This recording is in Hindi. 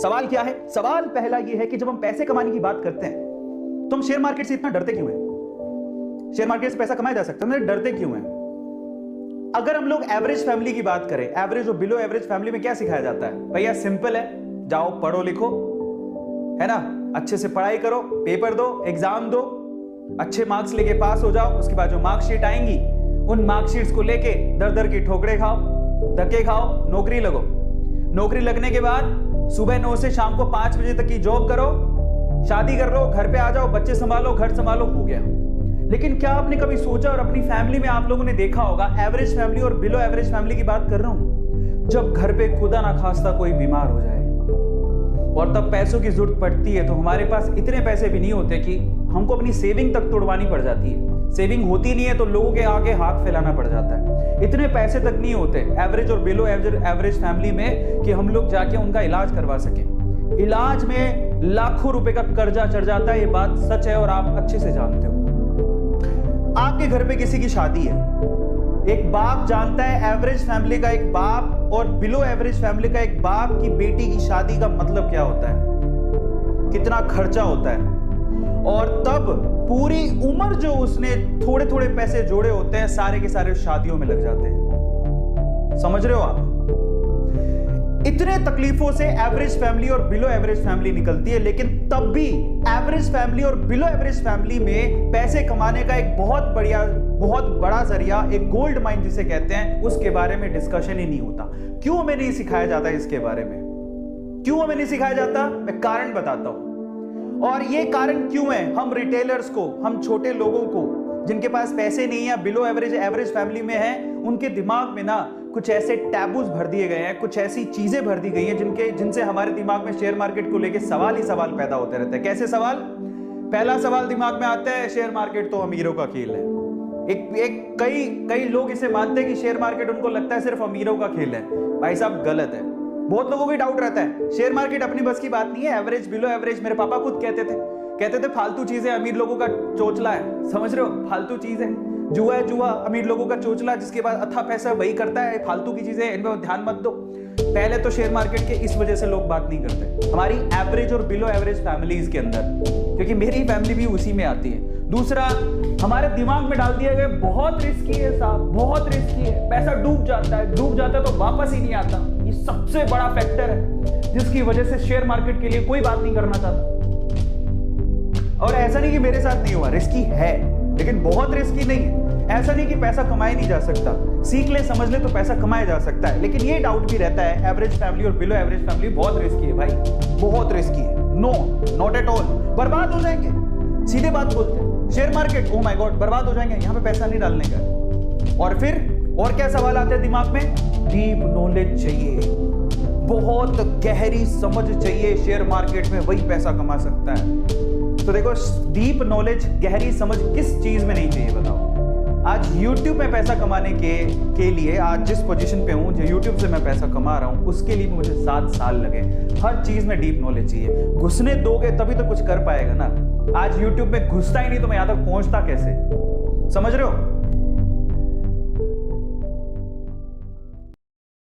सवाल क्या है? सवाल पहला यह है कि जब हम पैसे कमाने की बात करते हैं तो हम शेयर मार्केट से इतना डरते क्यों हैं? शेयर मार्केट से पैसा कमाया जा सकता है, डरते क्यों हैं? अगर हम लोग एवरेज फैमिली की बात करें, एवरेज और बिलो एवरेज फैमिली में क्या सिखाया जाता है? भैया सिंपल है, जाओ पढ़ो लिखो, है ना, अच्छे से पढ़ाई करो, पेपर दो, एग्जाम दो, अच्छे मार्क्स लेके पास हो जाओ, उसके बाद जो मार्कशीट आएंगी उन मार्कशीट्स को लेके दर दर की ठोकरे खाओ, धक्के खाओ, नौकरी लगो। नौकरी लगने के बाद सुबह 9 से शाम को 5 बजे तक की जॉब करो, शादी कर लो, घर पे आ जाओ, बच्चे संभालो, घर संभालो, हो गया। लेकिन क्या आपने कभी सोचा, और अपनी फैमिली में आप लोगों ने देखा होगा, एवरेज फैमिली और बिलो एवरेज फैमिली की बात कर रहा हूं, जब घर पे खुदा ना खास्ता कोई बीमार हो जाए और तब पैसों की जरूरत पड़ती है, तो हमारे पास इतने पैसे भी नहीं होते कि हमको अपनी सेविंग तक तोड़वानी पड़ जाती है। सेविंग होती नहीं है तो लोगों के आगे हाथ फैलाना पड़ जाता है। इतने पैसे तक नहीं होते एवरेज और बिलो एवरेज फैमिली में कि हम लोग जाके उनका इलाज करवा सके। इलाज में लाखों रुपए का कर्जा चढ़ जाता है, ये बात सच है और आप अच्छे से जानते हो। आपके घर पे किसी की शादी है, एक बाप जानता है एवरेज फैमिली का एक बाप और बिलो एवरेज फैमिली का एक बाप की बेटी की शादी का मतलब क्या होता है, कितना खर्चा होता है, और तब पूरी उम्र जो उसने थोड़े थोड़े पैसे जोड़े होते हैं सारे के सारे शादियों में लग जाते हैं। समझ रहे हो आप? इतने तकलीफों से एवरेज फैमिली और बिलो एवरेज फैमिली निकलती है, लेकिन तब भी एवरेज फैमिली और बिलो एवरेज फैमिली में पैसे कमाने का एक बहुत बड़ा जरिया, एक गोल्ड माइन जिसे कहते हैं, उसके बारे में डिस्कशन ही नहीं होता। क्यों हमें नहीं सिखाया जाता इसके बारे में? क्यों हमें नहीं सिखाया जाता? मैं कारण बताता हूं। और ये कारण क्यों है? हम रिटेलर्स को, हम छोटे लोगों को जिनके पास पैसे नहीं है, बिलो एवरेज फैमिली में है, उनके दिमाग में ना कुछ ऐसे टैबूज भर दिए गए हैं, कुछ ऐसी चीजें भर दी गई हैं जिनसे हमारे दिमाग में शेयर मार्केट को लेके सवाल ही सवाल पैदा होते रहते हैं। कैसे सवाल? पहला सवाल दिमाग में आता है, शेयर मार्केट तो अमीरों का खेल है। कई लोग इसे मानते हैं कि शेयर मार्केट, उनको लगता है सिर्फ अमीरों का खेल है। भाई साहब गलत है। बहुत लोगों को डाउट रहता है शेयर मार्केट अपनी बस की बात नहीं है, एवरेज बिलो एवरेज, मेरे पापा खुद कहते थे फालतू चीजें अमीर लोगों का चोचला है। समझ रहे हो? फालतू चीज है, जुआ है, जुआ अमीर लोगों का चोचला, जिसके पास अथा पैसा वही करता है, फालतू की चीजें, इन पर ध्यान मत दो। पहले तो शेयर मार्केट के इस वजह से लोग बात नहीं करते हमारी एवरेज और बिलो एवरेज फैमिलीज के अंदर, क्योंकि मेरी फैमिली भी उसी में आती है। दूसरा, हमारे दिमाग में डाल दिया गया बहुत रिस्की है साहब, बहुत रिस्की है, पैसा डूब जाता है तो वापस ही नहीं आता। ये सबसे बड़ा फैक्टर है जिसकी वजह से शेयर मार्केट के लिए कोई बात नहीं करना चाहता। और ऐसा नहीं कि मेरे साथ नहीं हुआ, रिस्की है लेकिन बहुत रिस्की नहीं है। ऐसा नहीं कि पैसा कमाया नहीं जा सकता, सीख ले समझ ले तो पैसा कमाया जा सकता है। लेकिन ये डाउट भी रहता है एवरेज फैमिली और बिलो एवरेज फैमिली बहुत रिस्की है भाई, बहुत रिस्की है। नो, नॉट एट ऑल, बर्बाद हो जाएंगे। सीधे बात बोलते हैं, share market oh my God बर्बाद हो जाएंगे, यहां पे पैसा नहीं डालने का। और फिर और क्या सवाल आते हैं दिमाग में? डीप नॉलेज चाहिए, बहुत गहरी समझ चाहिए, शेयर मार्केट में वही पैसा कमा सकता है। तो देखो, डीप नॉलेज, गहरी समझ किस चीज में नहीं चाहिए बताओ? आज YouTube में पैसा कमाने के लिए, आज जिस पोजीशन पे हूं, जो YouTube से मैं पैसा कमा रहा हूं, उसके लिए मुझे 7 साल लगे। हर चीज में डीप नॉलेज चाहिए। घुसने दोगे तभी तो कुछ कर पाएगा ना। आज YouTube में घुसता ही नहीं तो मैं यहां तक पहुंचता कैसे? समझ रहे हो?